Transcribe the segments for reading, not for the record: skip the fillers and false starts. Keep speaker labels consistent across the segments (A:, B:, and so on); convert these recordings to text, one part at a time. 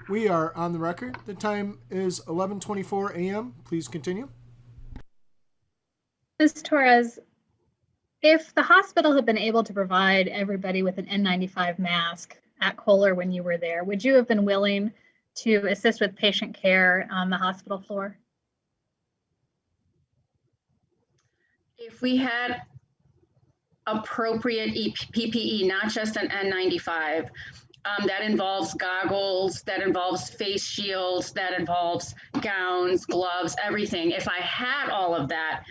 A: We are on the record. The time is 11:24 a.m. Please continue.
B: Ms. Torres, if the hospital had been able to provide everybody with an N95 mask at Kohler when you were there, would you have been willing to assist with patient care on the hospital floor?
C: If we had appropriate PPE, not just an N95, that involves goggles, that involves face shields, that involves gowns, gloves, everything. If I had all of that,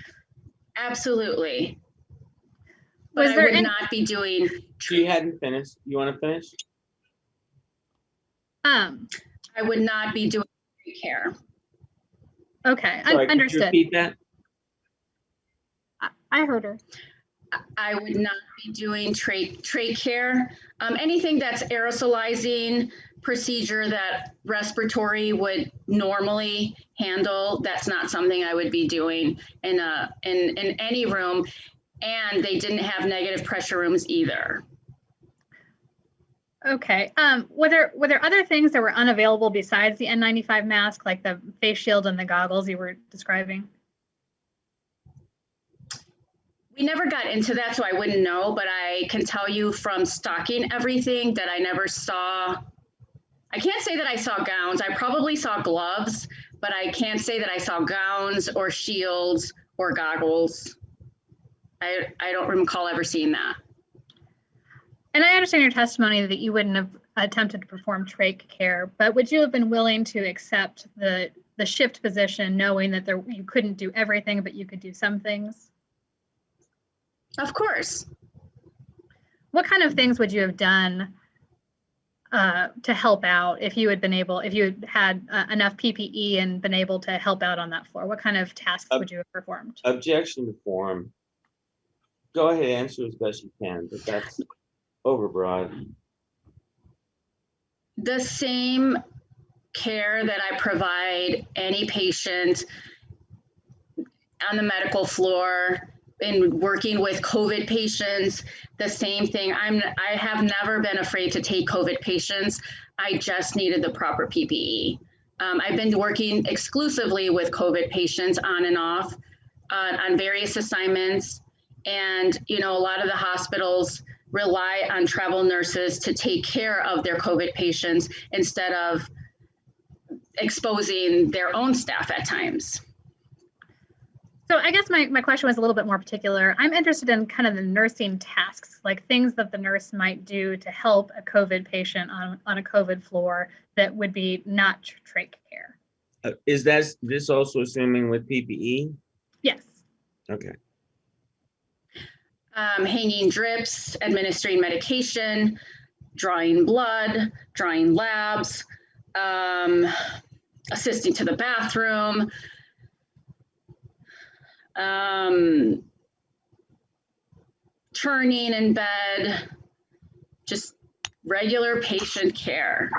C: absolutely. But I would not be doing.
D: You hadn't finished. You want to finish?
C: I would not be doing care.
B: Okay,
D: Sorry,
B: understood.
D: could you repeat that?
B: I heard her.
C: I would not be doing trach care. Anything that's aerosolizing procedure that respiratory would normally handle, that's not something I would be doing in any room. And they didn't have negative pressure rooms either.
B: Okay. Were there other things that were unavailable besides the N95 mask, like the face shield and the goggles you were describing?
C: We never got into that, so I wouldn't know, but I can tell you from stocking everything that I never saw. I can't say that I saw gowns. I probably saw gloves, but I can't say that I saw gowns or shields or goggles. I don't recall ever seeing that.
B: And I understand your testimony that you wouldn't have attempted to perform trach care, but would you have been willing to accept the shift position, knowing that you couldn't do everything, but you could do some things?
C: Of course.
B: What kind of things would you have done to help out if you had had enough PPE and been able to help out on that floor? What kind of tasks would you have performed?
D: Objection to form. Go ahead, answer as best you can, but that's overbroad.
C: The same care that I provide any patient on the medical floor in working with COVID patients, the same thing. I have never been afraid to take COVID patients. I just needed the proper PPE. I've been working exclusively with COVID patients on and off on various assignments. And, a lot of the hospitals rely on travel nurses to take care of their COVID patients instead of exposing their own staff at times.
B: So I guess my question was a little bit more particular. I'm interested in kind of the nursing tasks, like things that the nurse might do to help a COVID patient on a COVID floor that would be not trach care.
D: Is this also assuming with PPE?
B: Yes.
D: Okay.
C: Hanging drips, administering medication, drawing blood, drawing labs, assisting to the bathroom, turning in bed, just regular patient care.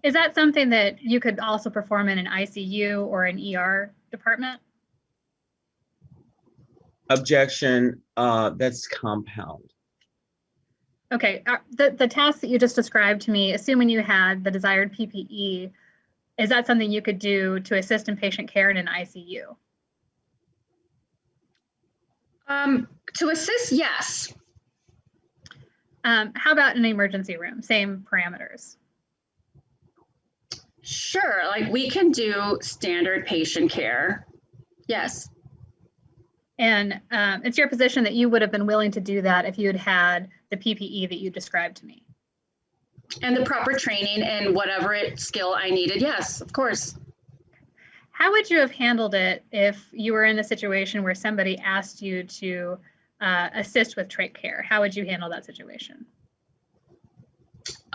B: Is that something that you could also perform in an ICU or an ER department?
D: Objection, that's compound.
B: Okay, the tasks that you just described to me, assuming you had the desired PPE, is that something you could do to assist in patient care in an ICU?
C: To assist, yes.
B: How about an emergency room? Same parameters.
C: Sure, like we can do standard patient care. Yes.
B: And it's your position that you would have been willing to do that if you had had the PPE that you described to me.
C: And the proper training and whatever skill I needed. Yes, of course.
B: How would you have handled it if you were in a situation where somebody asked you to assist with trach care? How would you handle that situation?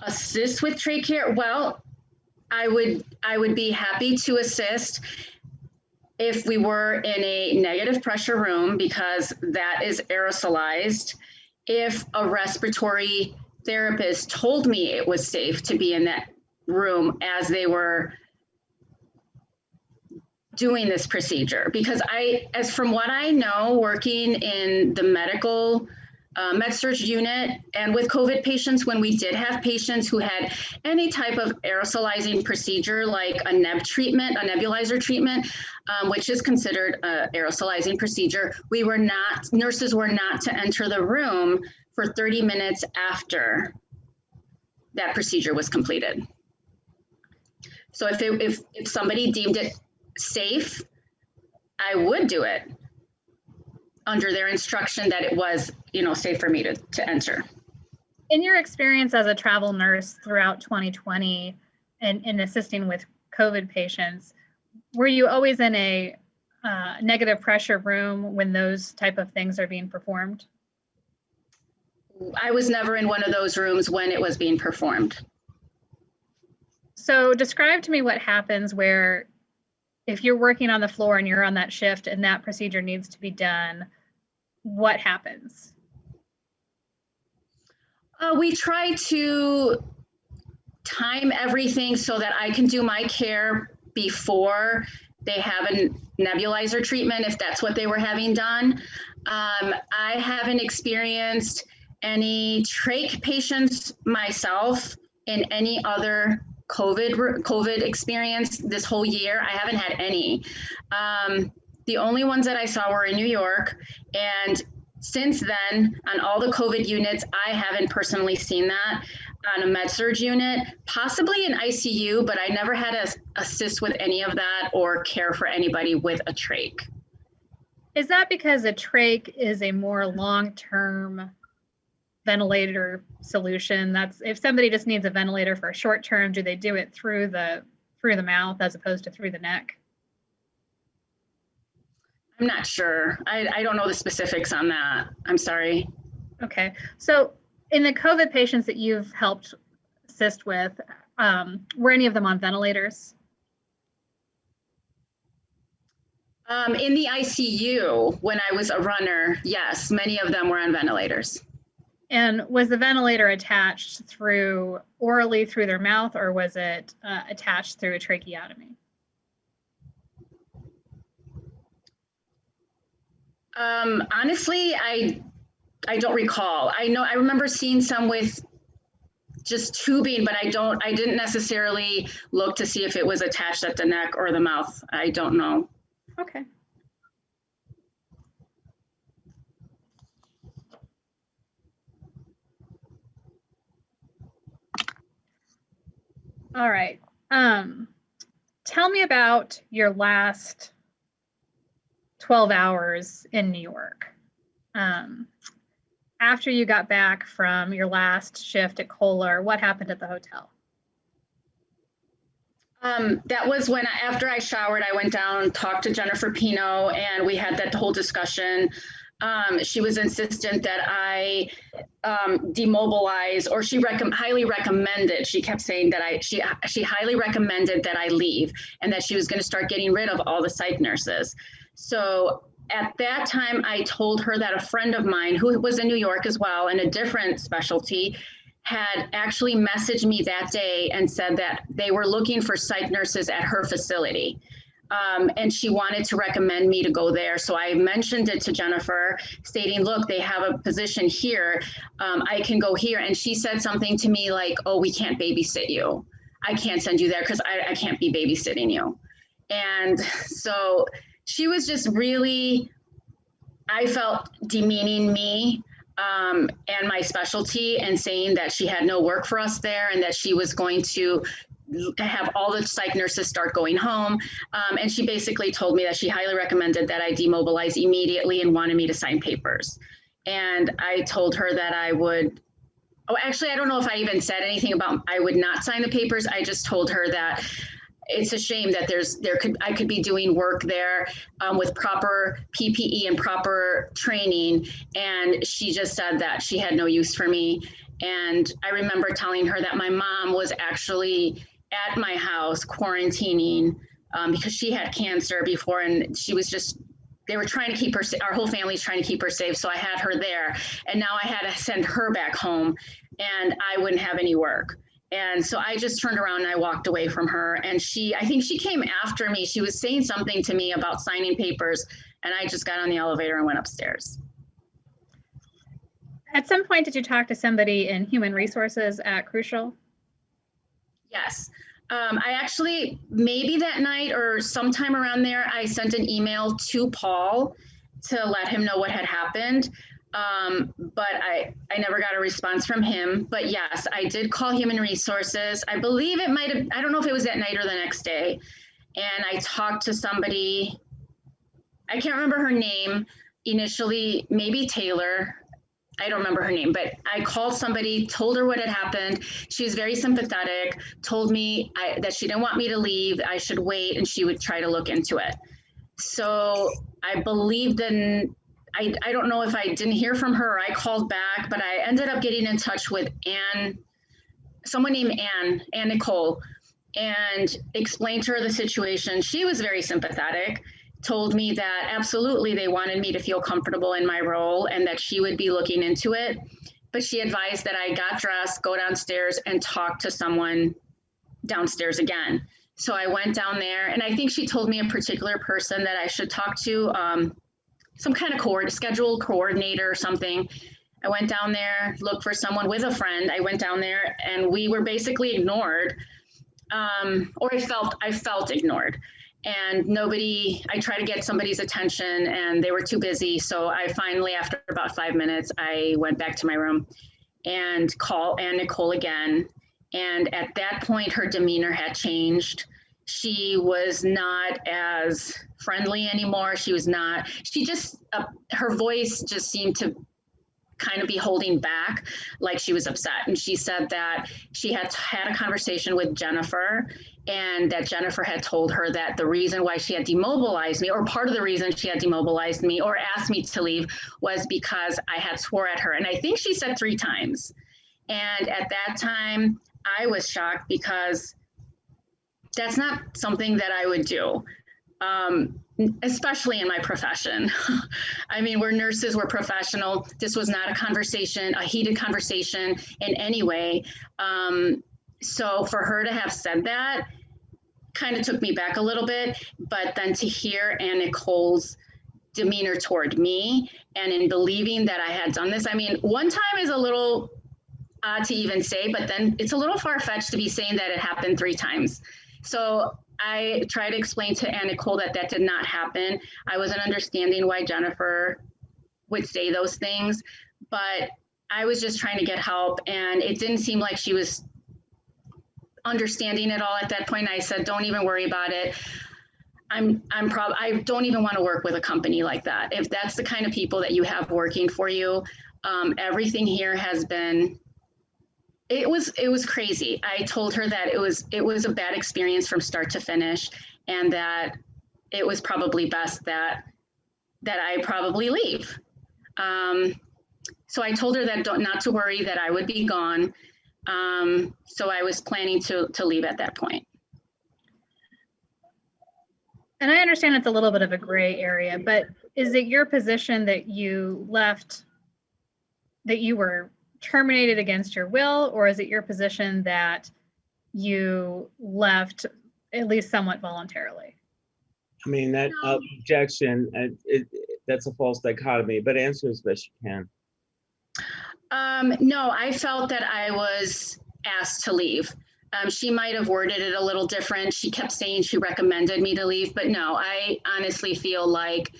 C: Assist with trach care? Well, I would be happy to assist if we were in a negative pressure room, because that is aerosolized. If a respiratory therapist told me it was safe to be in that room as they were doing this procedure, because as from what I know, working in the medical med-surg unit. And with COVID patients, when we did have patients who had any type of aerosolizing procedure, like a neb treatment, a nebulizer treatment, which is considered an aerosolizing procedure, nurses were not to enter the room for 30 minutes after that procedure was completed. So if somebody deemed it safe, I would do it under their instruction that it was, safe for me to enter.
B: In your experience as a travel nurse throughout 2020 and in assisting with COVID patients, were you always in a negative pressure room when those type of things are being performed?
C: I was never in one of those rooms when it was being performed.
B: So describe to me what happens where if you're working on the floor and you're on that shift and that procedure needs to be done, what happens?
C: We try to time everything so that I can do my care before they have a nebulizer treatment, if that's what they were having done. I haven't experienced any trach patients myself in any other COVID experience this whole year. I haven't had any. The only ones that I saw were in New York. And since then, on all the COVID units, I haven't personally seen that on a med-surg unit, possibly in ICU, but I never had to assist with any of that or care for anybody with a trach.
B: Is that because a trach is a more long-term ventilator solution? That's if somebody just needs a ventilator for a short term, do they do it through the mouth as opposed to through the neck?
C: I'm not sure. I don't know the specifics on that. I'm sorry.
B: Okay. So in the COVID patients that you've helped assist with, were any of them on ventilators?
C: In the ICU, when I was a runner, yes, many of them were on ventilators.
B: And was the ventilator attached orally through their mouth, or was it attached through a tracheotomy?
C: Honestly, I don't recall. I remember seeing some with just tubing, but I didn't necessarily look to see if it was attached at the neck or the mouth. I don't know.
B: Okay. All right. Tell me about your last 12 hours in New York. After you got back from your last shift at Kohler, what happened at the hotel?
C: That was when, after I showered, I went down, talked to Jennifer Pino, and we had that whole discussion. She was insistent that I demobilize, or she highly recommended. She kept saying that she highly recommended that I leave, and that she was going to start getting rid of all the psych nurses. So at that time, I told her that a friend of mine who was in New York as well, in a different specialty, had actually messaged me that day and said that they were looking for psych nurses at her facility. And she wanted to recommend me to go there. So I mentioned it to Jennifer, stating, look, they have a position here. I can go here. And she said something to me like, oh, we can't babysit you. I can't send you there because I can't be babysitting you. And so she was just really, I felt, demeaning me and my specialty, and saying that she had no work for us there and that she was going to have all the psych nurses start going home. And she basically told me that she highly recommended that I demobilize immediately and wanted me to sign papers. And I told her that I would, actually, I don't know if I even said anything about I would not sign the papers. I just told her that it's a shame that I could be doing work there with proper PPE and proper training. And she just said that she had no use for me. And I remember telling her that my mom was actually at my house quarantining because she had cancer before, and she was just, they were trying to keep her, our whole family's trying to keep her safe. So I had her there, and now I had to send her back home, and I wouldn't have any work. And so I just turned around and I walked away from her. And I think she came after me. She was saying something to me about signing papers, and I just got on the elevator and went upstairs.
B: At some point, did you talk to somebody in human resources at Crucial?
C: Yes. I actually, maybe that night or sometime around there, I sent an email to Paul to let him know what had happened. But I never got a response from him. But yes, I did call Human Resources. I believe it might have, I don't know if it was that night or the next day. And I talked to somebody, I can't remember her name initially, maybe Taylor. I don't remember her name, but I called somebody, told her what had happened. She was very sympathetic, told me that she didn't want me to leave, I should wait, and she would try to look into it. So I believe then, I don't know if I didn't hear from her or I called back, but I ended up getting in touch with someone named Ann Nicole, and explained to her the situation. She was very sympathetic, told me that absolutely they wanted me to feel comfortable in my role and that she would be looking into it. But she advised that I got dressed, go downstairs and talk to someone downstairs again. So I went down there, and I think she told me a particular person that I should talk to, some kind of schedule coordinator or something. I went down there, looked for someone with a friend. I went down there and we were basically ignored. Or I felt ignored. And I tried to get somebody's attention and they were too busy. So I finally, after about 5 minutes, I went back to my room and called Ann Nicole again. And at that point, her demeanor had changed. She was not as friendly anymore. Her voice just seemed to kind of be holding back, like she was upset. And she said that she had had a conversation with Jennifer, and that Jennifer had told her that the reason why she had demobilized me, or part of the reason she had demobilized me or asked me to leave, was because I had swore at her. And I think she said 3 times. And at that time, I was shocked because that's not something that I would do. Especially in my profession. I mean, we're nurses, we're professional. This was not a heated conversation in any way. So for her to have said that kind of took me back a little bit, but then to hear Ann Nicole's demeanor toward me and in believing that I had done this, I mean, one time is a little odd to even say, but then it's a little far-fetched to be saying that it happened 3 times. So I tried to explain to Ann Nicole that did not happen. I wasn't understanding why Jennifer would say those things, but I was just trying to get help, and it didn't seem like she was understanding it all at that point. I said, don't even worry about it. I don't even want to work with a company like that. If that's the kind of people that you have working for you, everything here has been, it was crazy. I told her that it was a bad experience from start to finish, and that it was probably best that I probably leave. So I told her that not to worry, that I would be gone. So I was planning to leave at that point.
B: And I understand it's a little bit of a gray area, but is it your position that you left, that you were terminated against your will, or is it your position that you left at least somewhat voluntarily?
D: I mean, that objection, that's a false dichotomy, but answer as best you can.
C: No, I felt that I was asked to leave. She might have worded it a little different. She kept saying she recommended me to leave, but no, I honestly feel like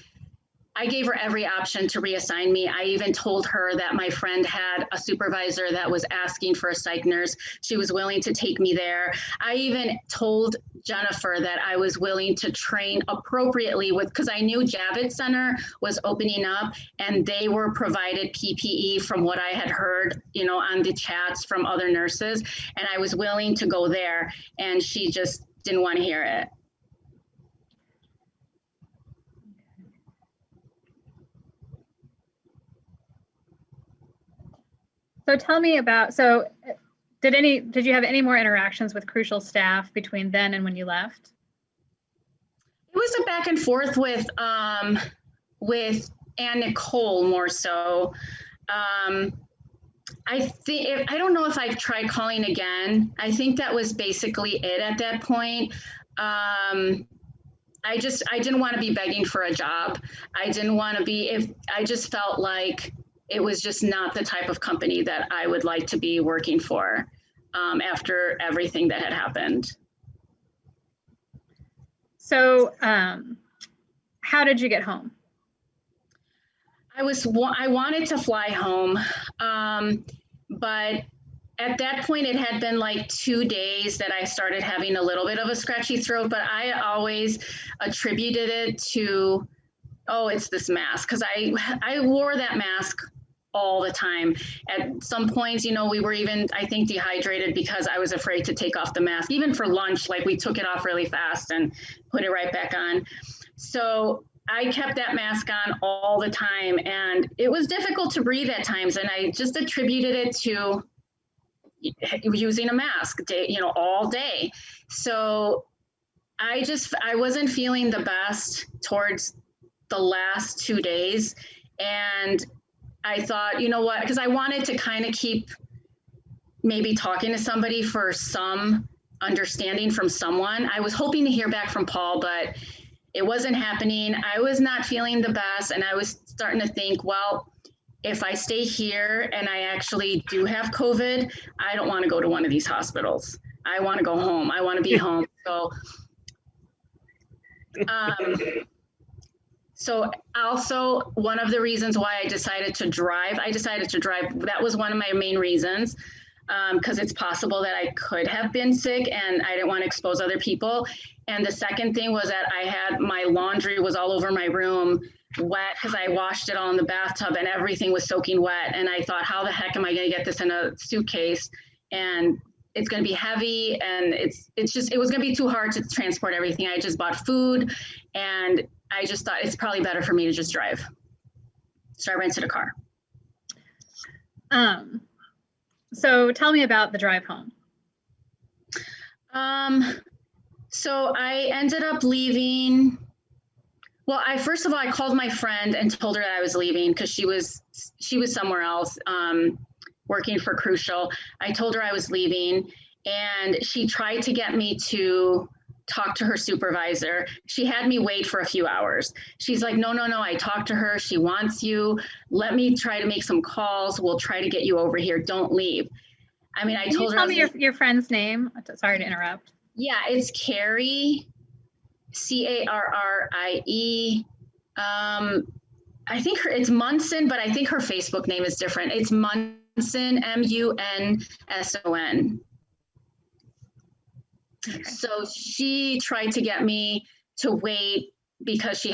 C: I gave her every option to reassign me. I even told her that my friend had a supervisor that was asking for a psych nurse. She was willing to take me there. I even told Jennifer that I was willing to train appropriately because I knew Javits Center was opening up and they were provided PPE from what I had heard, on the chats from other nurses. And I was willing to go there, and she just didn't want to hear it.
B: So tell me about, did you have any more interactions with Crucial staff between then and when you left?
C: It was a back and forth with Ann Nicole more so. I don't know if I've tried calling again. I think that was basically it at that point. I didn't want to be begging for a job. I didn't want to be, I just felt like it was just not the type of company that I would like to be working for after everything that had happened.
B: So how did you get home?
C: I wanted to fly home, but at that point it had been like 2 days that I started having a little bit of a scratchy throat, but I always attributed it to, oh, it's this mask, because I wore that mask all the time. At some points, you know, we were even, I think, dehydrated because I was afraid to take off the mask. Even for lunch, like we took it off really fast and put it right back on. So I kept that mask on all the time, and it was difficult to breathe at times. And I just attributed it to using a mask all day. So I wasn't feeling the best towards the last 2 days. And I thought, you know what, because I wanted to kind of keep maybe talking to somebody for some understanding from someone. I was hoping to hear back from Paul, but it wasn't happening. I was not feeling the best. And I was starting to think, well, if I stay here and I actually do have COVID, I don't want to go to one of these hospitals. I want to go home. I want to be home. So also one of the reasons why I decided to drive, that was one of my main reasons, because it's possible that I could have been sick and I didn't want to expose other people. And the second thing was that my laundry was all over my room, wet, because I washed it all in the bathtub and everything was soaking wet. And I thought, how the heck am I going to get this in a suitcase? And it's going to be heavy, and it was going to be too hard to transport everything. I just bought food, and I just thought it's probably better for me to just drive. So I rented a car.
B: So tell me about the drive home.
C: So I ended up leaving. Well, first of all, I called my friend and told her that I was leaving because she was somewhere else working for Crucial. I told her I was leaving, and she tried to get me to talk to her supervisor. She had me wait for a few hours. She's like, no, I talked to her. She wants you. Let me try to make some calls. We'll try to get you over here. Don't leave. I mean, I told her.
B: Can you tell me your friend's name? Sorry to interrupt.
C: Yeah, it's Carrie, Carrie. I think it's Munson, but I think her Facebook name is different. It's Munson, Munson. Okay. So she tried to get me to wait because she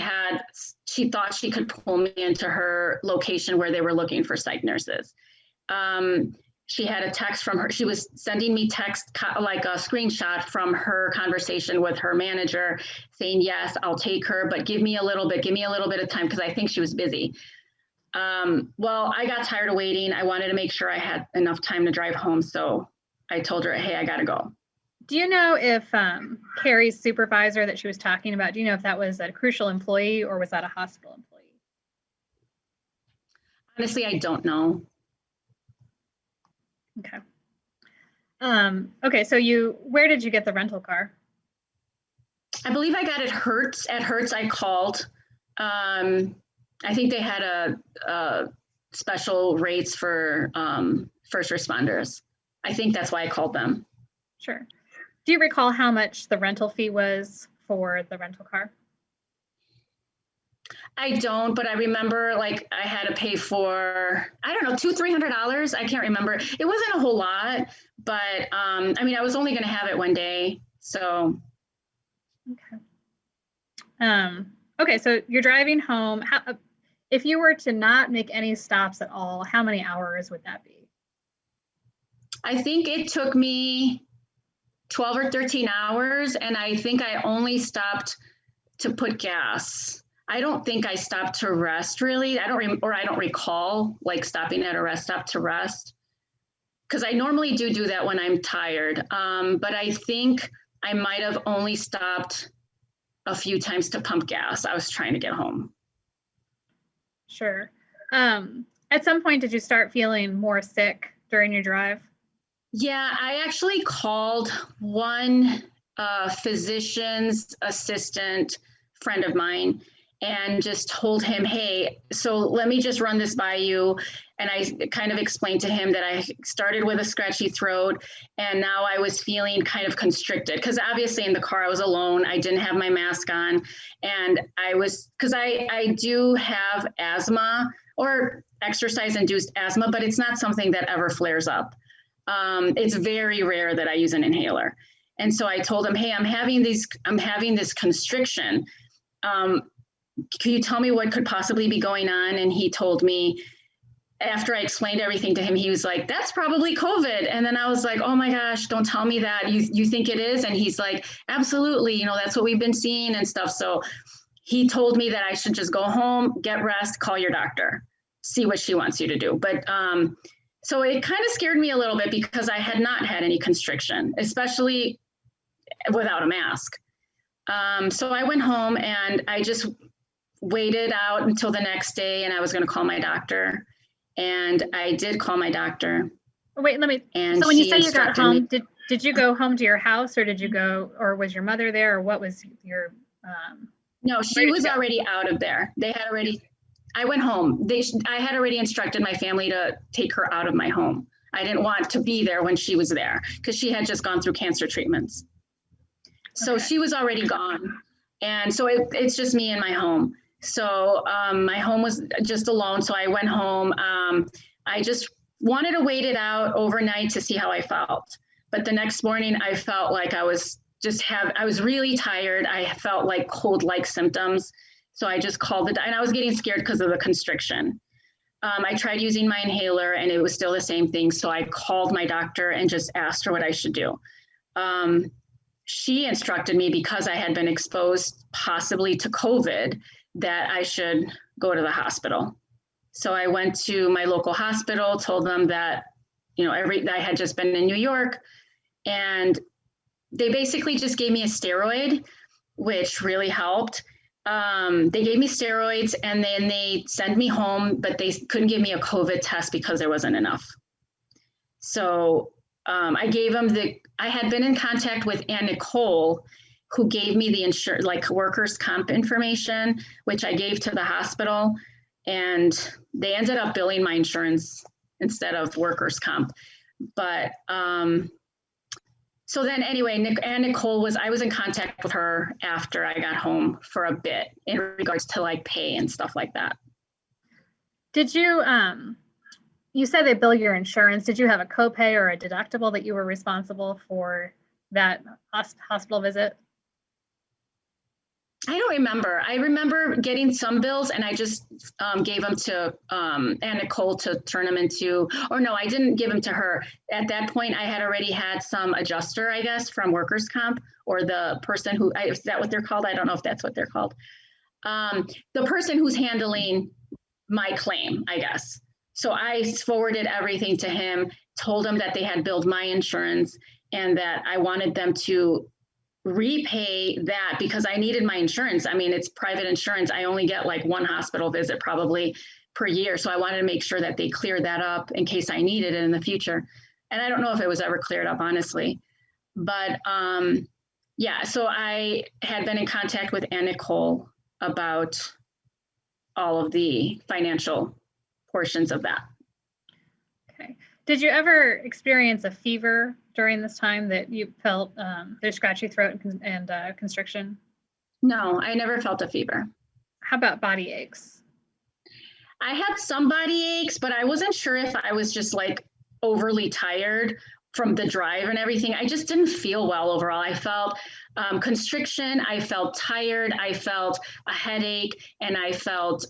C: thought she could pull me into her location where they were looking for psych nurses. She had a text from her. She was sending me text, like a screenshot from her conversation with her manager saying, yes, I'll take her, but give me a little bit of time, because I think she was busy. Well, I got tired of waiting. I wanted to make sure I had enough time to drive home. So I told her, hey, I got to go.
B: Do you know if Carrie's supervisor that she was talking about, do you know if that was a Crucial employee or was that a hospital employee?
C: Honestly, I don't know.
B: Okay. Okay, so where did you get the rental car?
C: I believe I got it Hertz. At Hertz, I called. I think they had a special rates for first responders. I think that's why I called them.
B: Sure. Do you recall how much the rental fee was for the rental car?
C: I don't, but I remember like I had to pay for, I don't know, $200-300. I can't remember. It wasn't a whole lot, but I mean, I was only going to have it one day. So.
B: Okay. Okay. So you're driving home. If you were to not make any stops at all, how many hours would that be?
C: I think it took me 12 or 13 hours. And I think I only stopped to put gas. I don't think I stopped to rest really. I don't recall like stopping at a rest stop to rest, because I normally do that when I'm tired. But I think I might have only stopped a few times to pump gas. I was trying to get home.
B: Sure. At some point, did you start feeling more sick during your drive?
C: Yeah, I actually called one physician's assistant friend of mine. and just told him, hey, so let me just run this by you. And I kind of explained to him that I started with a scratchy throat and now I was feeling kind of constricted because obviously in the car I was alone. I didn't have my mask on, and because I do have asthma or exercise-induced asthma, but it's not something that ever flares up. It's very rare that I use an inhaler. And so I told him, hey, I'm having this constriction. Can you tell me what could possibly be going on? And he told me, after I explained everything to him, he was like, that's probably COVID. And then I was like, oh my gosh, don't tell me that. You think it is? And he's like, absolutely. You know, that's what we've been seeing and stuff. So he told me that I should just go home, get rest, call your doctor, see what she wants you to do. But so it kind of scared me a little bit because I had not had any constriction, especially without a mask. So I went home and I just waited out until the next day, and I was going to call my doctor, and I did call my doctor.
B: Wait, so when you say you got home, did you go home to your house, or did you go, or was your mother there, or what was your
C: No, she was already out of there. I went home. I had already instructed my family to take her out of my home. I didn't want to be there when she was there because she had just gone through cancer treatments. So she was already gone. And so it's just me in my home. So my home was just alone. So I went home. I just wanted to wait it out overnight to see how I felt. But the next morning I felt like I was really tired. I felt like cold-like symptoms. So I just called it, and I was getting scared because of the constriction. I tried using my inhaler and it was still the same thing. So I called my doctor and just asked her what I should do. She instructed me, because I had been exposed possibly to COVID, that I should go to the hospital. So I went to my local hospital, told them that, you know, I had just been in New York, and they basically just gave me a steroid, which really helped. They gave me steroids and then they sent me home, but they couldn't give me a COVID test because there wasn't enough. So I gave them I had been in contact with Ann Nicole, who gave me the workers' comp information, which I gave to the hospital, and they ended up billing my insurance instead of workers' comp. But so then anyway, Ann Nicole I was in contact with her after I got home for a bit in regards to like pay and stuff like that.
B: Did you, you said they bill your insurance. Did you have a copay or a deductible that you were responsible for that hospital visit?
C: I don't remember. I remember getting some bills and I just gave them to Ann Nicole to turn them into, or no, I didn't give them to her. At that point, I had already had some adjuster, I guess, from workers' comp, or the person who, is that what they're called? I don't know if that's what they're called. The person who's handling my claim, I guess. So I forwarded everything to him, told him that they had billed my insurance and that I wanted them to repay that because I needed my insurance. I mean, it's private insurance. I only get like one hospital visit probably per year. So I wanted to make sure that they cleared that up in case I needed it in the future. And I don't know if it was ever cleared up, honestly. But yeah, so I had been in contact with Ann Nicole about all of the financial portions of that.
B: Okay. Did you ever experience a fever during this time that you felt the scratchy throat and constriction?
C: No, I never felt a fever.
B: How about body aches?
C: I had some body aches, but I wasn't sure if I was just like overly tired from the drive and everything. I just didn't feel well overall. I felt constriction, I felt tired, I felt a headache, and I felt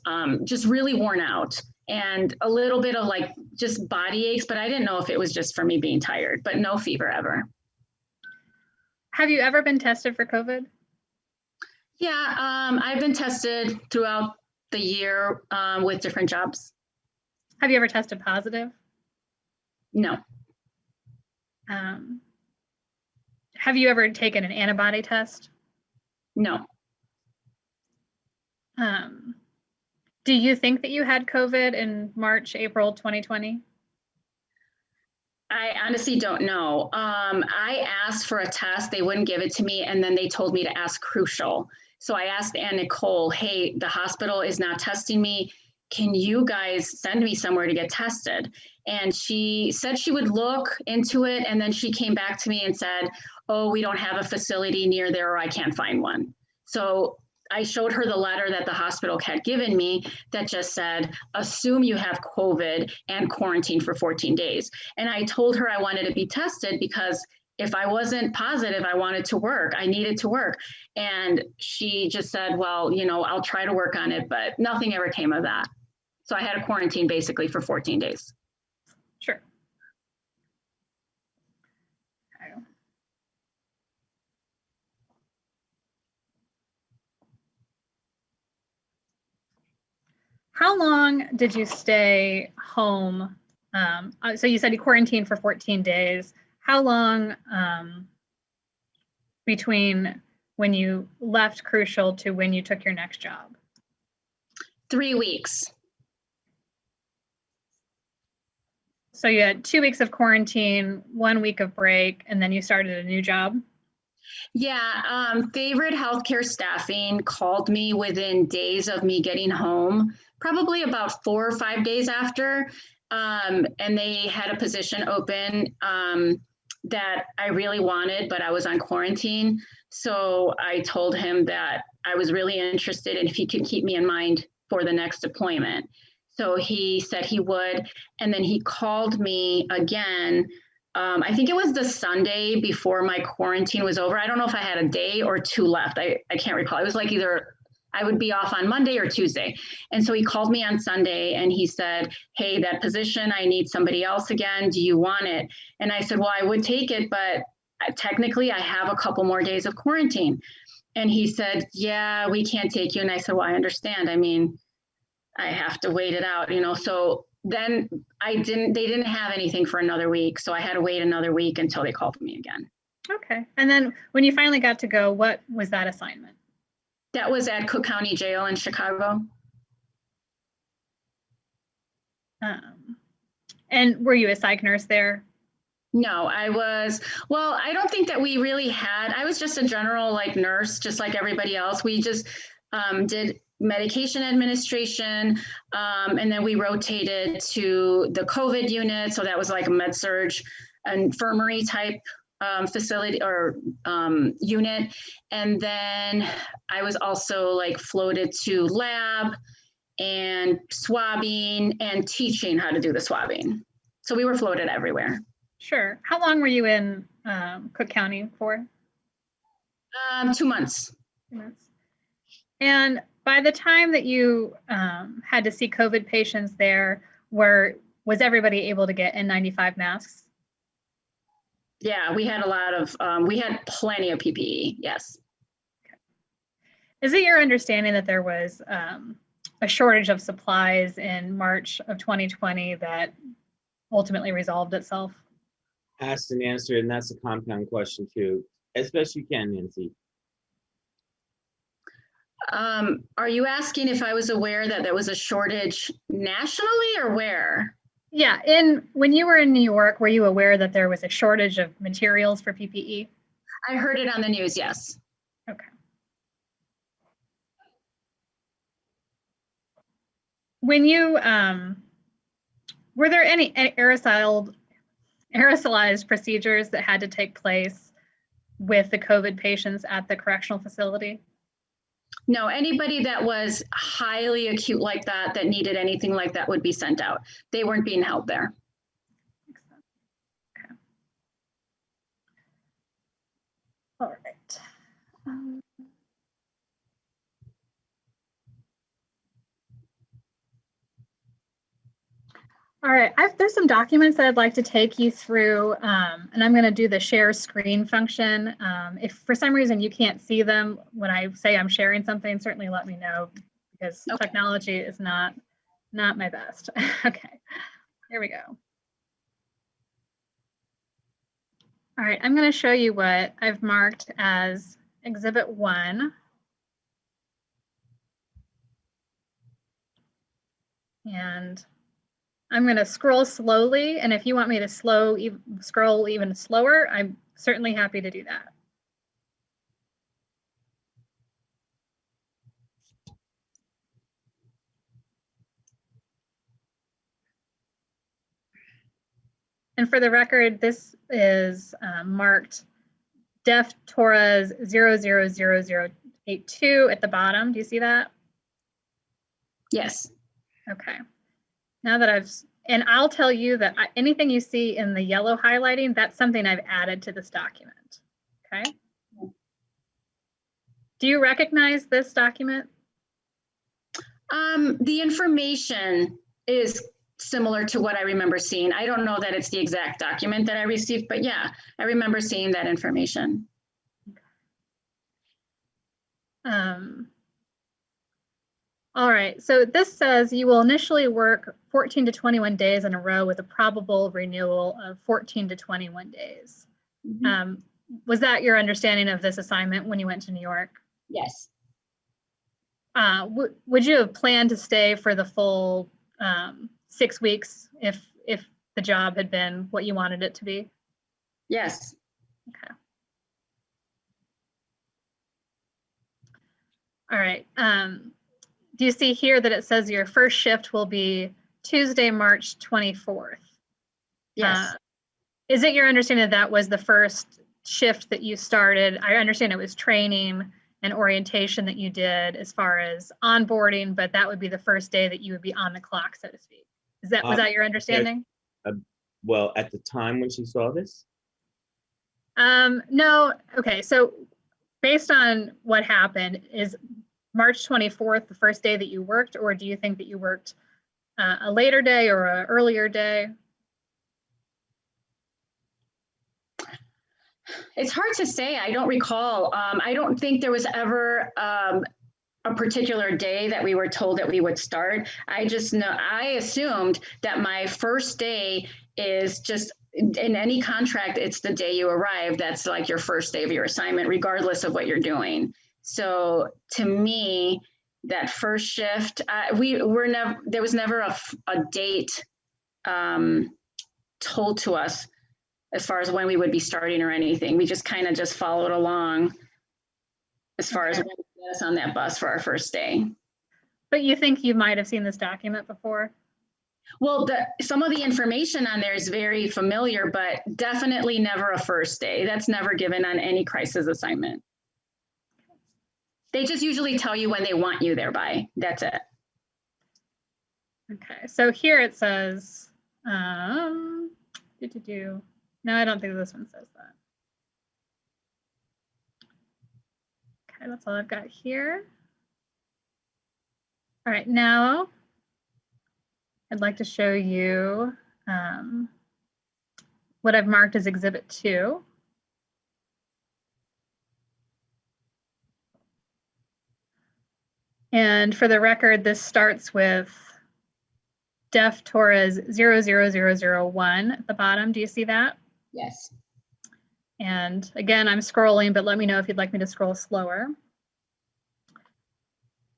C: just really worn out. And a little bit of like just body aches, but I didn't know if it was just for me being tired, but no fever ever.
B: Have you ever been tested for COVID?
C: Yeah, I've been tested throughout the year with different jobs.
B: Have you ever tested positive?
C: No.
B: Have you ever taken an antibody test?
C: No.
B: Do you think that you had COVID in March, April 2020?
C: I honestly don't know. I asked for a test. They wouldn't give it to me. And then they told me to ask Crucial. So I asked Ann Nicole, hey, the hospital is not testing me. Can you guys send me somewhere to get tested? And she said she would look into it. And then she came back to me and said, oh, we don't have a facility near there, or I can't find one. So I showed her the letter that the hospital had given me that just said, assume you have COVID and quarantine for 14 days. And I told her I wanted to be tested because if I wasn't positive, I wanted to work. I needed to work. And she just said, well, you know, I'll try to work on it, but nothing ever came of that. So I had a quarantine basically for 14 days.
B: Sure. Okay. How long did you stay home? So you said you quarantined for 14 days. How long between when you left Crucial to when you took your next job?
C: 3 weeks.
B: So you had 2 weeks of quarantine, 1 week of break, and then you started a new job?
C: Yeah, Favorite Healthcare Staffing called me within days of me getting home, probably about 4 or 5 days after. And they had a position open that I really wanted, but I was on quarantine. So I told him that I was really interested and if he could keep me in mind for the next deployment. So he said he would, and then he called me again. I think it was the Sunday before my quarantine was over. I don't know if I had a day or 2 left. I can't recall. It was like either I would be off on Monday or Tuesday. And so he called me on Sunday and he said, hey, that position, I need somebody else again. Do you want it? And I said, well, I would take it, but technically I have a couple more days of quarantine. And he said, yeah, we can't take you. And I said, well, I understand. I mean, I have to wait it out, you know? So then they didn't have anything for another week. So I had to wait another week until they called me again.
B: Okay. And then when you finally got to go, what was that assignment?
C: That was at Cook County Jail in Chicago.
B: And were you a psych nurse there?
C: No, I don't think that we really I was just a general like nurse, just like everybody else. We just did medication administration. And then we rotated to the COVID unit. So that was like a med surge infirmary type facility or unit. And then I was also like floated to lab and swabbing and teaching how to do the swabbing. So we were floated everywhere.
B: Sure. How long were you in Cook County for?
C: 2 months.
B: 2 months. And by the time that you had to see COVID patients there, was everybody able to get N95 masks?
C: Yeah, we had we had plenty of PPE, yes.
B: Okay. Is it your understanding that there was a shortage of supplies in March of 2020 that ultimately resolved itself?
D: Asked and answered, and that's a compound question too. As best you can, Nancy.
C: Are you asking if I was aware that there was a shortage nationally or where?
B: Yeah, when you were in New York, were you aware that there was a shortage of materials for PPE?
C: I heard it on the news, yes.
B: Okay. When you, were there any aerosolized procedures that had to take place with the COVID patients at the correctional facility?
C: No, anybody that was highly acute like that needed anything like that would be sent out. They weren't being held there.
B: Okay. All right. All right, there's some documents that I'd like to take you through, and I'm going to do the share screen function. If for some reason you can't see them when I say I'm sharing something, certainly let me know, because
C: Okay.
B: Technology is not my best. Okay, here we go. All right, I'm going to show you what I've marked as Exhibit 1. And I'm going to scroll slowly, and if you want me to scroll even slower, I'm certainly happy to do that. And for the record, this is marked Def Torres 000082 at the bottom. Do you see that?
C: Yes.
B: Okay. Now that and I'll tell you that anything you see in the yellow highlighting, that's something I've added to this document. Okay. Do you recognize this document?
C: The information is similar to what I remember seeing. I don't know that it's the exact document that I received, but yeah, I remember seeing that information.
B: All right, so this says you will initially work 14 to 21 days in a row with a probable renewal of 14 to 21 days.
C: Mm-hmm.
B: Was that your understanding of this assignment when you went to New York?
C: Yes.
B: Would you have planned to stay for the full 6 weeks if the job had been what you wanted it to be?
C: Yes.
B: Okay. All right. Do you see here that it says your first shift will be Tuesday, March 24th?
C: Yes.
B: Is it your understanding that was the first shift that you started? I understand it was training and orientation that you did as far as onboarding, but that would be the first day that you would be on the clock, so to speak. Was that your understanding?
D: Well, at the time when she saw this?
B: No. Okay. So based on what happened, is March 24th the first day that you worked, or do you think that you worked a later day or an earlier day?
C: It's hard to say. I don't recall. I don't think there was ever a particular day that we were told that we would start. I just know, I assumed that my first day is just, in any contract, it's the day you arrive. That's like your first day of your assignment, regardless of what you're doing. So to me, that first shift, there was never a date told to us as far as when we would be starting or anything. We just kind of just followed along as far as when we got us on that bus for our first day.
B: But you think you might have seen this document before?
C: Well, some of the information on there is very familiar, but definitely never a first day. That's never given on any crisis assignment. They just usually tell you when they want you there by. That's it.
B: Okay, so here it says, no, I don't think this one says that. Okay, that's all I've got here. All right, now I'd like to show you what I've marked as Exhibit 2. And for the record, this starts with Def Torres 00001 at the bottom. Do you see that?
C: Yes.
B: And again, I'm scrolling, but let me know if you'd like me to scroll slower.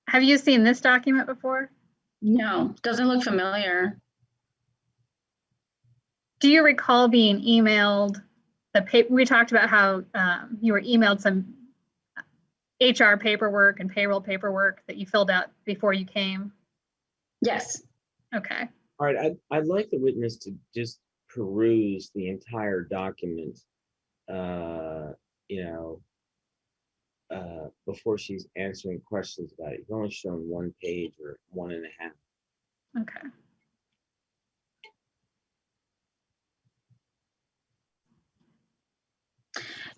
B: Have you seen this document before?
C: No, doesn't look familiar.
B: Do you recall being emailed the paper? We talked about how you were emailed some HR paperwork and payroll paperwork that you filled out before you came?
C: Yes.
B: Okay.
D: All right, I'd like the witness to just peruse the entire document, before she's answering questions about it. You've only shown 1 page or 1.5.
B: Okay.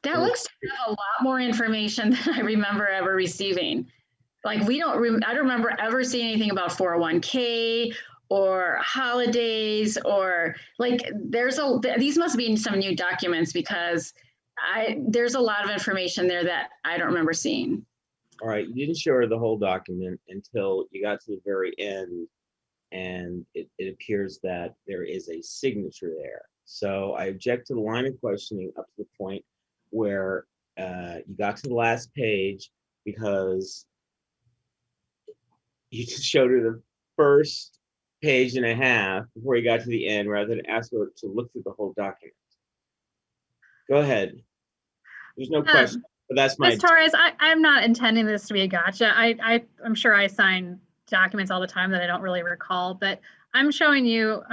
C: That looks to have a lot more information than I remember ever receiving. Like I don't remember ever seeing anything about 401k or holidays or like these must be some new documents because there's a lot of information there that I don't remember seeing.
D: All right, you didn't show her the whole document until you got to the very end, and it appears that there is a signature there. So I object to the line of questioning up to the point where you got to the last page because you just showed her the first 1.5 pages before you got to the end rather than ask her to look through the whole document. Go ahead. There's no question, but that's my...
B: Ms. Torres, I'm not intending this to be a gotcha. I'm sure I sign documents all the time that I don't really recall, but I'm showing you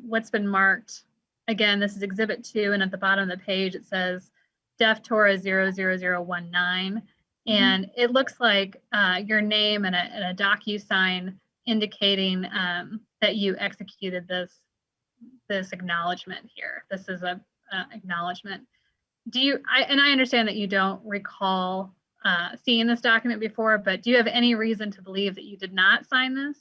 B: what's been marked again, this is Exhibit 2, and at the bottom of the page it says Def Torres 00019, and it looks like your name and a DocuSign indicating that you executed this acknowledgement here. This is a acknowledgement. I understand that you don't recall seeing this document before, but do you have any reason to believe that you did not sign this?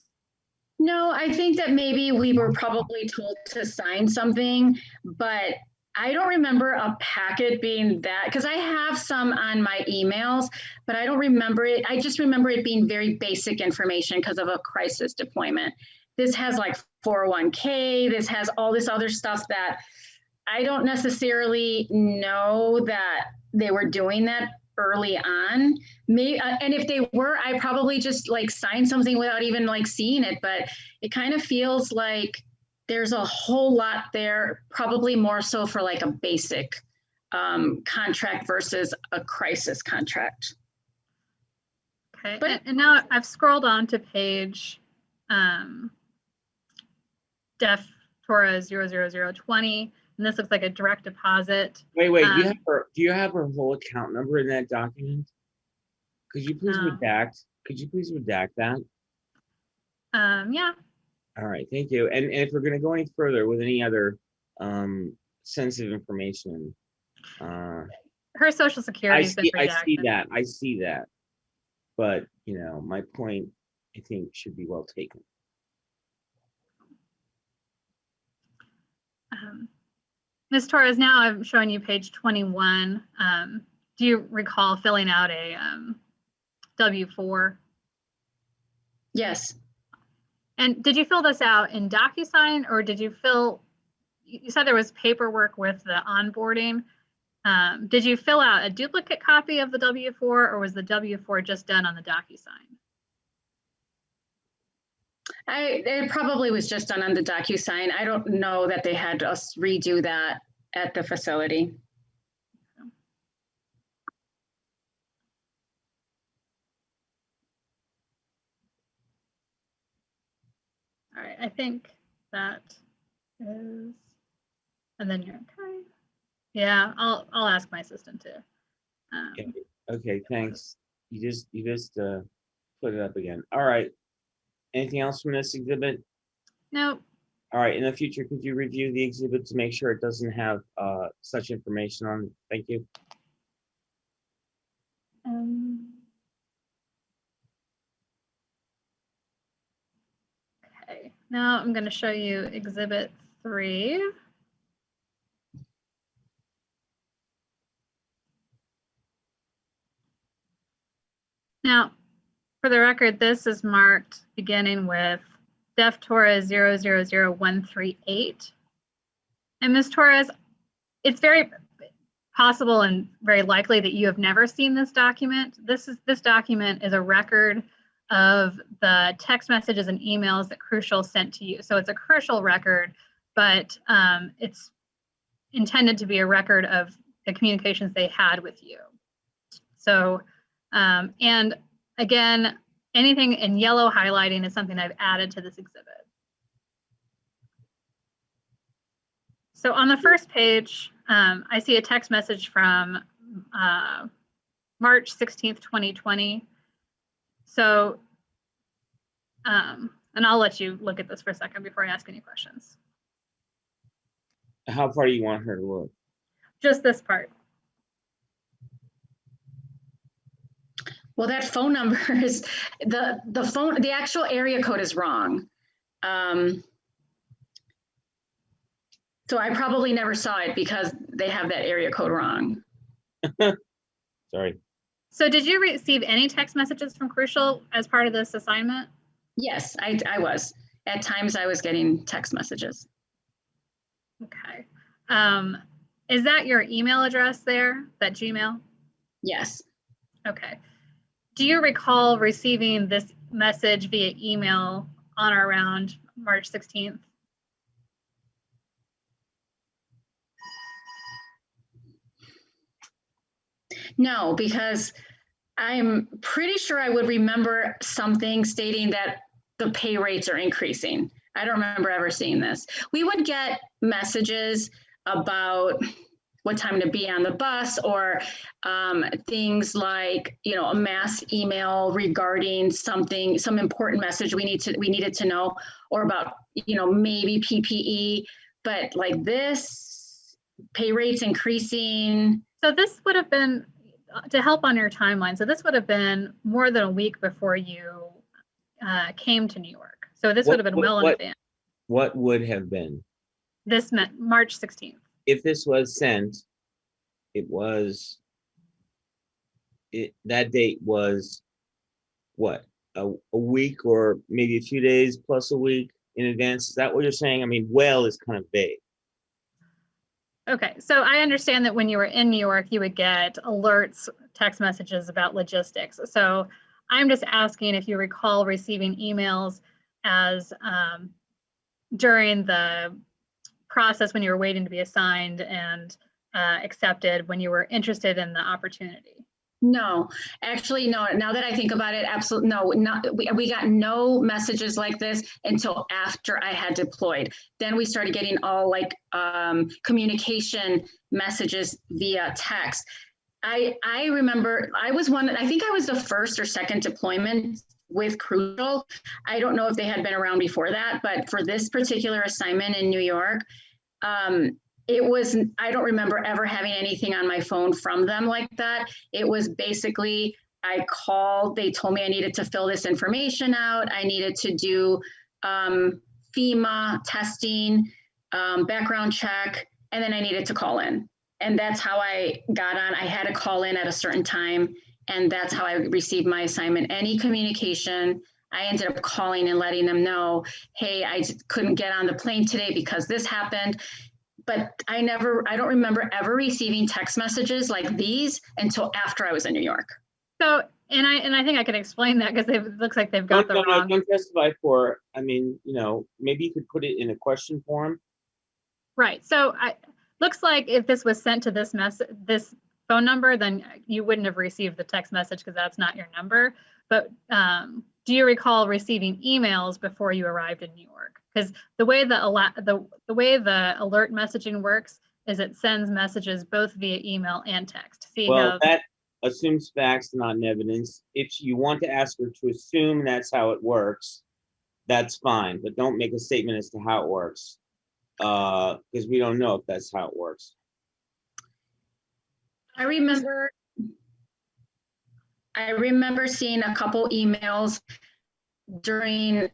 C: No, I think that maybe we were probably told to sign something, but I don't remember a packet being that, because I have some on my emails, but I don't remember it. I just remember it being very basic information because of a crisis deployment. This has like 401k, this has all this other stuff that I don't necessarily know that they were doing that early on. Maybe, and if they were, I probably just like signed something without even like seeing it, but it kind of feels like there's a whole lot there, probably more so for like a basic contract versus a crisis contract.
B: Okay, but, and now I've scrolled on to page Def Torres 00020, and this looks like a direct deposit.
D: Wait, do you have her whole account number in that document? Could you please redact? Could you please redact that?
B: Yeah.
D: All right, thank you. And if we're going to go any further with any other sensitive information,
B: her social security has been redacted.
D: I see that. But you know, my point, I think, should be well taken.
B: Ms. Torres, now I'm showing you page 21. Do you recall filling out a W-4?
C: Yes.
B: And did you fill this out in DocuSign, or did you you said there was paperwork with the onboarding. Did you fill out a duplicate copy of the W-4, or was the W-4 just done on the DocuSign?
C: It probably was just done on the DocuSign. I don't know that they had us redo that at the facility.
B: All right, I think that is, and then you're okay. Yeah, I'll ask my assistant to.
D: Okay, thanks. You just put it up again. All right. Anything else from this exhibit?
B: No.
D: All right. In the future, could you review the exhibit to make sure it doesn't have such information on it? Thank you.
B: Okay. Now I'm going to show you Exhibit 3. Now, for the record, this is marked beginning with Def Torres 000138. And Ms. Torres, it's very possible and very likely that you have never seen this document. This document is a record of the text messages and emails that Crucial sent to you. So it's a Crucial record, but it's intended to be a record of the communications they had with you. So, and again, anything in yellow highlighting is something I've added to this exhibit. So on the first page, I see a text message from March 16th, 2020. So, and I'll let you look at this for a second before I ask any questions.
D: How far do you want her to look?
B: Just this part.
C: Well, that phone number is the actual area code is wrong. So I probably never saw it because they have that area code wrong.
D: Sorry.
B: So did you receive any text messages from Crucial as part of this assignment?
C: Yes, I was. At times I was getting text messages.
B: Okay. Is that your email address there, that Gmail?
C: Yes.
B: Okay. Do you recall receiving this message via email on or around March 16th?
C: No, because I'm pretty sure I would remember something stating that the pay rates are increasing. I don't remember ever seeing this. We would get messages about what time to be on the bus, or things like, you know, a mass email regarding something, some important message we needed to know, or about, you know, maybe PPE. But like this, pay rates increasing.
B: So this would have been to help on your timeline. So this would have been more than a week before you came to New York. So this would have been well in advance.
D: What would have been?
B: This meant March 16th.
D: If this was sent, that date was what, a week or maybe a few days plus a week in advance? Is that what you're saying? I mean, well is kind of vague.
B: Okay, so I understand that when you were in New York, you would get alerts, text messages about logistics. So I'm just asking if you recall receiving emails as during the process when you were waiting to be assigned and accepted, when you were interested in the opportunity.
C: No, actually, no. Now that I think about it, absolutely no. We got no messages like this until after I had deployed. Then we started getting all like communication messages via text. I remember I think I was the first or second deployment with Crucial. I don't know if they had been around before that, but for this particular assignment in New York, it was, I don't remember ever having anything on my phone from them like that. It was basically, I called, they told me I needed to fill this information out. I needed to do FEMA testing, background check, and then I needed to call in. And that's how I got on. I had to call in at a certain time, and that's how I received my assignment. Any communication, I ended up calling and letting them know, hey, I couldn't get on the plane today because this happened. But I don't remember ever receiving text messages like these until after I was in New York.
B: So, and I think I can explain that because it looks like they've got the wrong.
D: Don't testify for, I mean, you know, maybe you could put it in a question form.
B: Right. So looks like if this was sent to this phone number, then you wouldn't have received the text message because that's not your number. But do you recall receiving emails before you arrived in New York? Because the way the alert messaging works is it sends messages both via email and text.
D: Well, that assumes facts, not evidence. If you want to ask her to assume that's how it works, that's fine. But don't make a statement as to how it works, because we don't know if that's how it works.
C: I remember seeing a couple emails during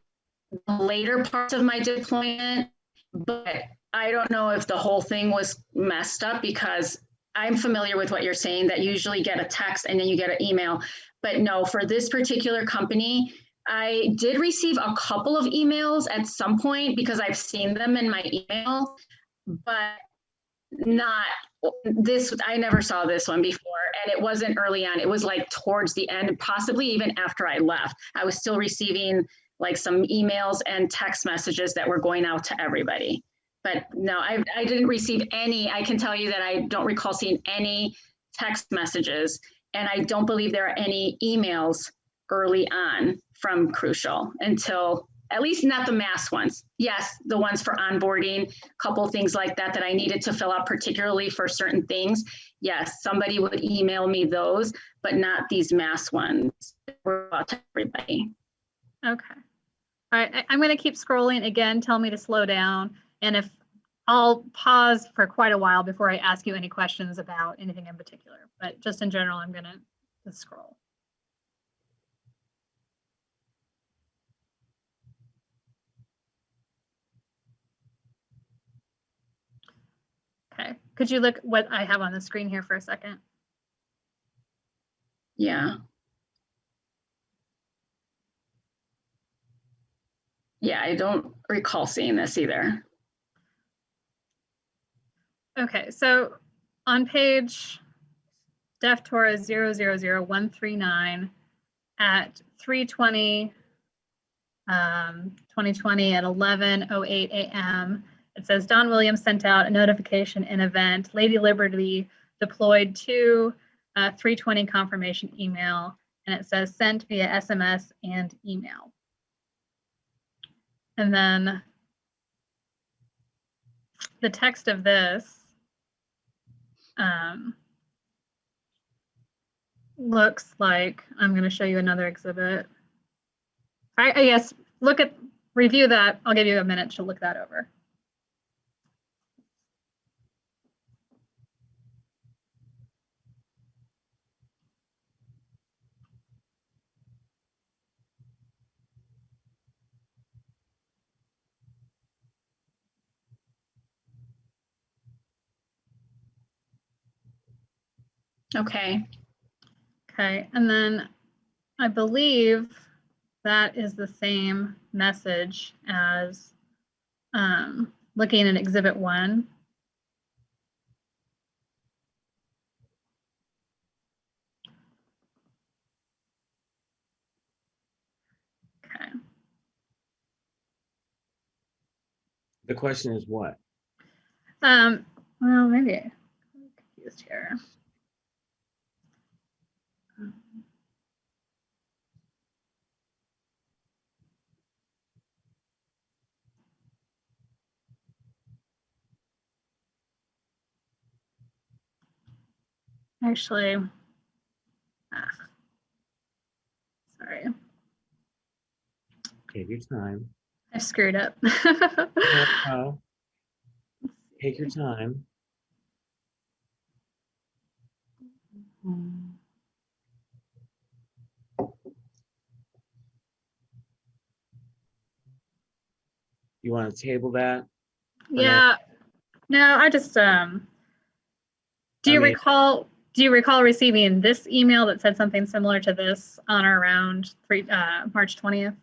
C: the later parts of my deployment, but I don't know if the whole thing was messed up, because I'm familiar with what you're saying, that you usually get a text and then you get an email. But no, for this particular company, I did receive a couple of emails at some point because I've seen them in my email, but not this. I never saw this one before, and it wasn't early on. It was like towards the end, possibly even after I left. I was still receiving like some emails and text messages that were going out to everybody. But no, I didn't receive any. I can tell you that I don't recall seeing any text messages, and I don't believe there are any emails early on from Crucial until, at least not the mass ones. Yes, the ones for onboarding, a couple of things like that that I needed to fill out, particularly for certain things. Yes, somebody would email me those, but not these mass ones. We're out to everybody.
B: Okay. All right, I'm going to keep scrolling again. Tell me to slow down. And if I'll pause for quite a while before I ask you any questions about anything in particular, but just in general, I'm going to scroll. Okay, could you look what I have on the screen here for a second?
C: Yeah. Yeah, I don't recall seeing this either.
B: Okay, so on page Def Torres 000139 at 3:20, 2020 at 11:08 a.m. It says Don Williams sent out a notification in event. Lady Liberty deployed to 3:20 confirmation email, and it says sent via SMS and email. And then the text of this looks like, I'm going to show you another exhibit. I guess review that. I'll give you a minute to look that over.
C: Okay.
B: Okay, and then I believe that is the same message as looking at Exhibit 1. Okay.
D: The question is what?
B: Well, maybe I'm confused here. Actually, sorry,
D: Take your time.
B: I screwed up.
D: No. Take your time. You want to table that?
B: Yeah. No, I just do you recall receiving this email that said something similar to this on or around March 20th?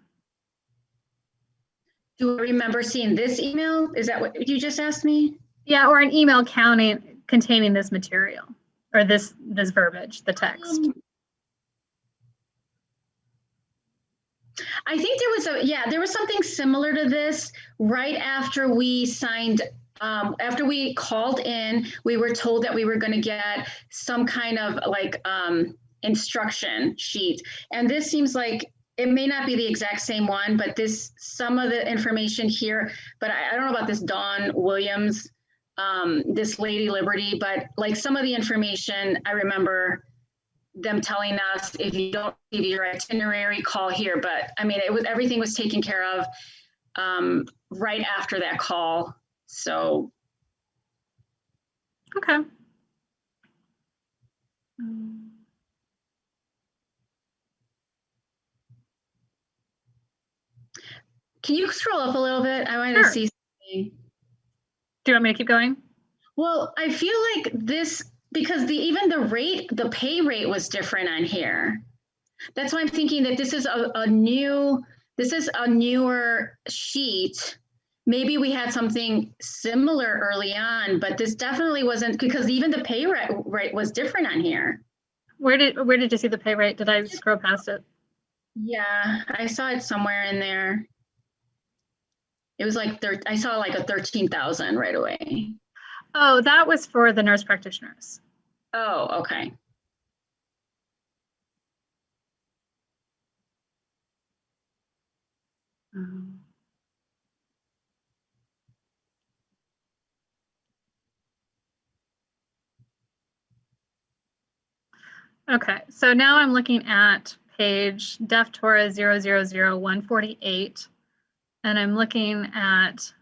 C: Do I remember seeing this email? Is that what you just asked me?
B: Yeah, or an email containing this material or this verbiage, the text.
C: I think there was something similar to this right after we signed, after we called in, we were told that we were going to get some kind of like instruction sheet. And this seems like it may not be the exact same one, but some of the information here, but I don't know about this Dawn Williams, this Lady Liberty, but like some of the information I remember them telling us, if you don't give your itinerary, call here. But I mean, everything was taken care of right after that call. So.
B: Okay.
C: Can you scroll up a little bit? I want
B: Sure.
C: to see something.
B: Do you want me to keep going?
C: Well, I feel like this, because even the pay rate was different on here. That's why I'm thinking that this is a newer sheet. Maybe we had something similar early on, but this definitely wasn't, because even the pay rate was different on here.
B: Where did you see the pay rate? Did I scroll past it?
C: Yeah, I saw it somewhere in there. It was like I saw like a 13,000 right away.
B: Oh, that was for the nurse practitioners.
C: Oh, okay.
B: Okay, so now I'm looking at page Def Torres 000148, and I'm looking at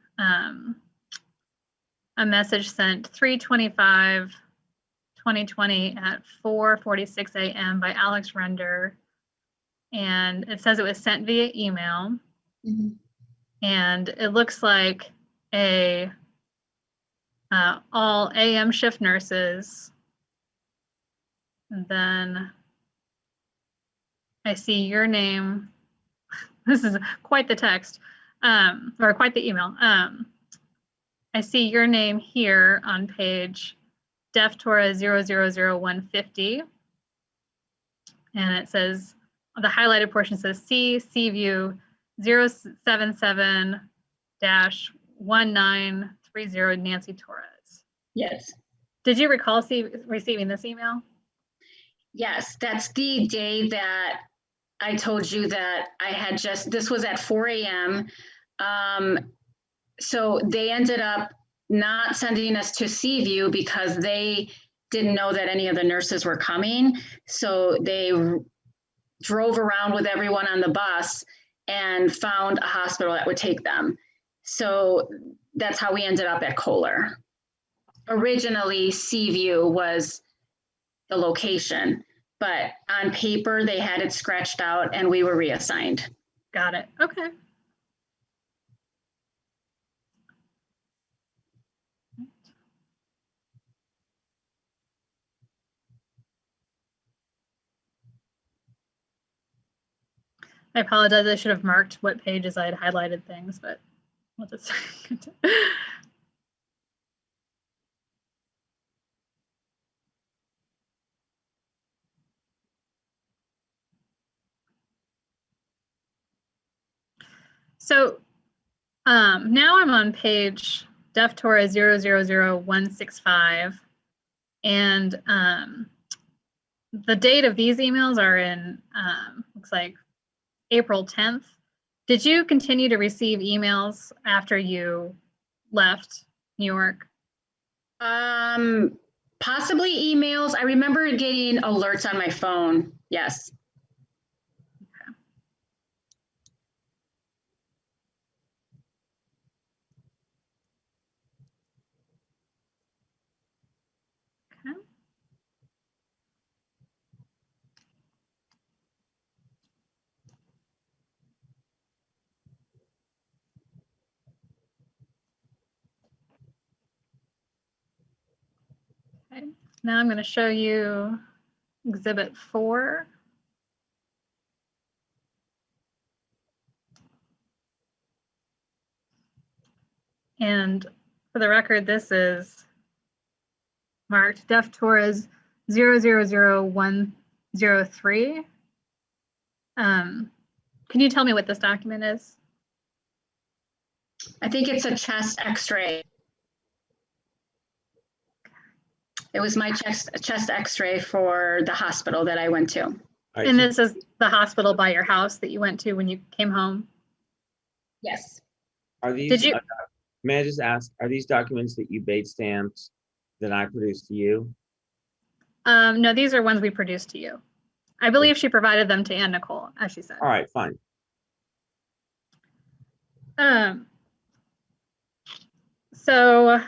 B: a message sent 3/25/2020 at 4:46 a.m. by Alex Render, and it says it was sent via email, and it looks like all AM shift nurses. And then I see your name. This is quite the text, or quite the email. I see your name here on page Def Torres 000150. And it says, the highlighted portion says CView 077-1930 Nancy Torres.
C: Yes.
B: Did you recall receiving this email?
C: Yes, that's the day that I told you that I had this was at 4 a.m. So they ended up not sending us to CView because they didn't know that any of the nurses were coming. So they drove around with everyone on the bus and found a hospital that would take them. So that's how we ended up at Kohler. Originally, Seaview was the location, but on paper, they had it scratched out and we were reassigned.
B: Got it. Okay. I apologize. I should have marked what pages I had highlighted things, but we'll just continue. So now I'm on page Def Torres 000165, and the date of these emails are in looks like April 10th. Did you continue to receive emails after you left New York?
C: Possibly emails. I remember getting alerts on my phone. Yes.
B: Okay. Okay. Now I'm going to show you Exhibit 4. And for the record, this is marked Def Torres 000103. Can you tell me what this document is?
C: I think it's a chest x-ray. It was my chest x-ray for the hospital that I went to.
D: All right,
B: And
D: so
B: this is the hospital by your house that you went to when you came home?
C: Yes.
D: are these,
B: Did you?
D: may I just ask, are these documents that you bait stamped that I produced to you?
B: No, these are ones we produced to you. I believe she provided them to Ann Nicole, as she said.
D: All right, fine.
B: So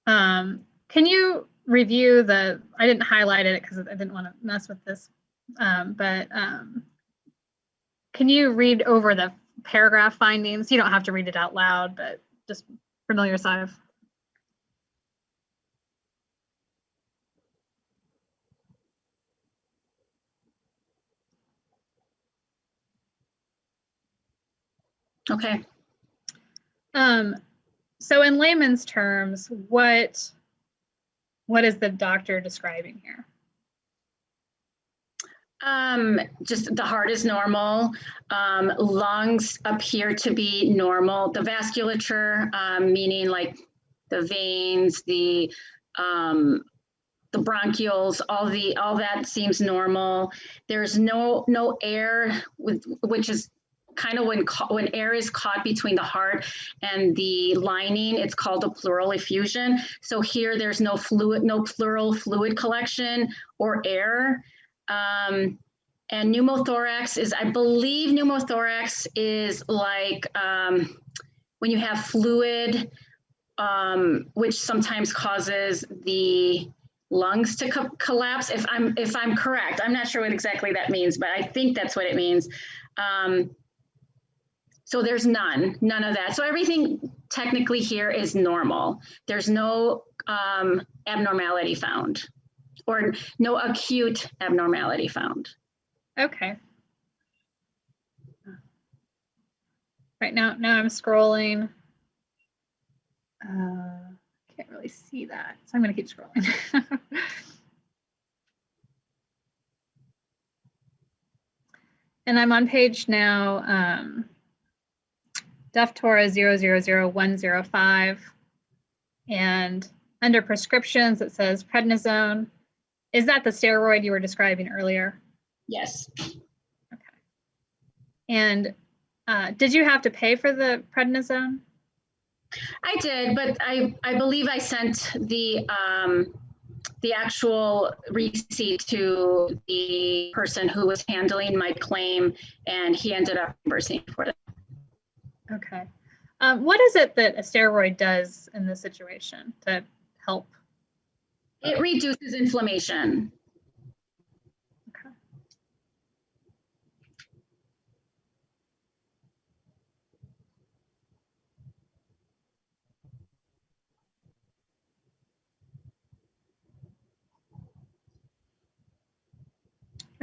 B: can you review I didn't highlight it because I didn't want to mess with this, but can you read over the paragraph findings? You don't have to read it out loud, but just familiar yourself.
C: Okay.
B: So in layman's terms, what is the doctor describing here?
C: Just the heart is normal. Lungs appear to be normal. The vasculature, meaning like the veins, the bronchioles, all that seems normal. There's no air, which is kind of when air is caught between the heart and the lining, it's called a pleural effusion. So here there's no pleural fluid collection or air. And pneumothorax is, I believe pneumothorax is like when you have fluid, which sometimes causes the lungs to collapse. If I'm correct, I'm not sure what exactly that means, but I think that's what it means. So there's none of that. So everything technically here is normal. There's no abnormality found, or no acute abnormality found.
B: Okay. Right now I'm scrolling. Can't really see that, so I'm going to keep scrolling. And I'm on page now, Def Torres 000105, and under prescriptions it says prednisone. Is that the steroid you were describing earlier?
C: Yes.
B: Okay. And did you have to pay for the prednisone?
C: I did, but I believe I sent the the actual receipt to the person who was handling my claim, and he ended up reimbursing for it.
B: Okay. What is it that a steroid does in this situation to help?
C: It reduces inflammation.
B: Okay.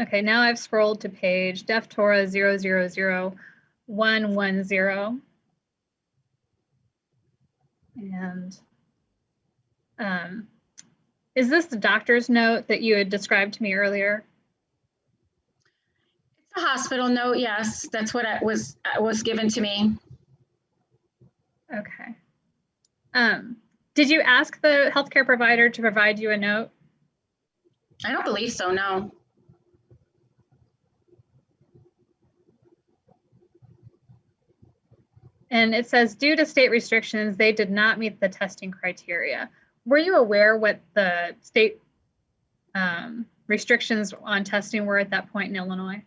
B: Okay, now I've scrolled to page DEFTORA 000110. And is this the doctor's note that you had described to me earlier?
C: It's a hospital note, yes. That's what was given to me.
B: Okay. Did you ask the healthcare provider to provide you a note?
C: I don't believe so, no.
B: And it says, due to state restrictions, they did not meet the testing criteria. Were you aware what the state restrictions on testing were at that point in Illinois?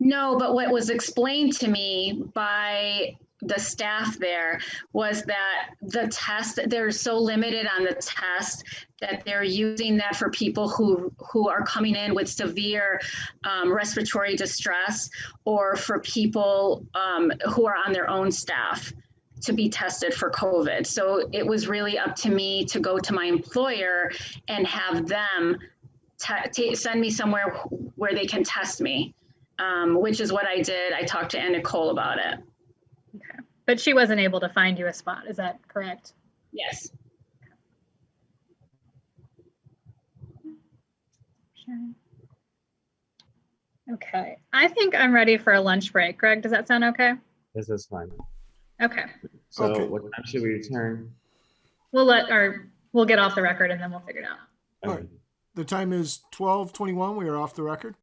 C: No, but what was explained to me by the staff there was that the test, they're so limited on the test that they're using that for people who are coming in with severe respiratory distress, or for people who are on their own staff to be tested for COVID. So it was really up to me to go to my employer and have them send me somewhere where they can test me, which is what I did. I talked to Ann Nicole about it.
B: Okay. But she wasn't able to find you a spot, is that correct?
C: Yes.
B: Okay, I think I'm ready for a lunch break. Greg, does that sound okay?
D: This is fine.
B: Okay,
D: So
A: Okay.
D: what time should we return?
B: we'll get off the record and then we'll figure it out.
A: All
D: Okay.
A: right. The time is 12:21. We are off the record.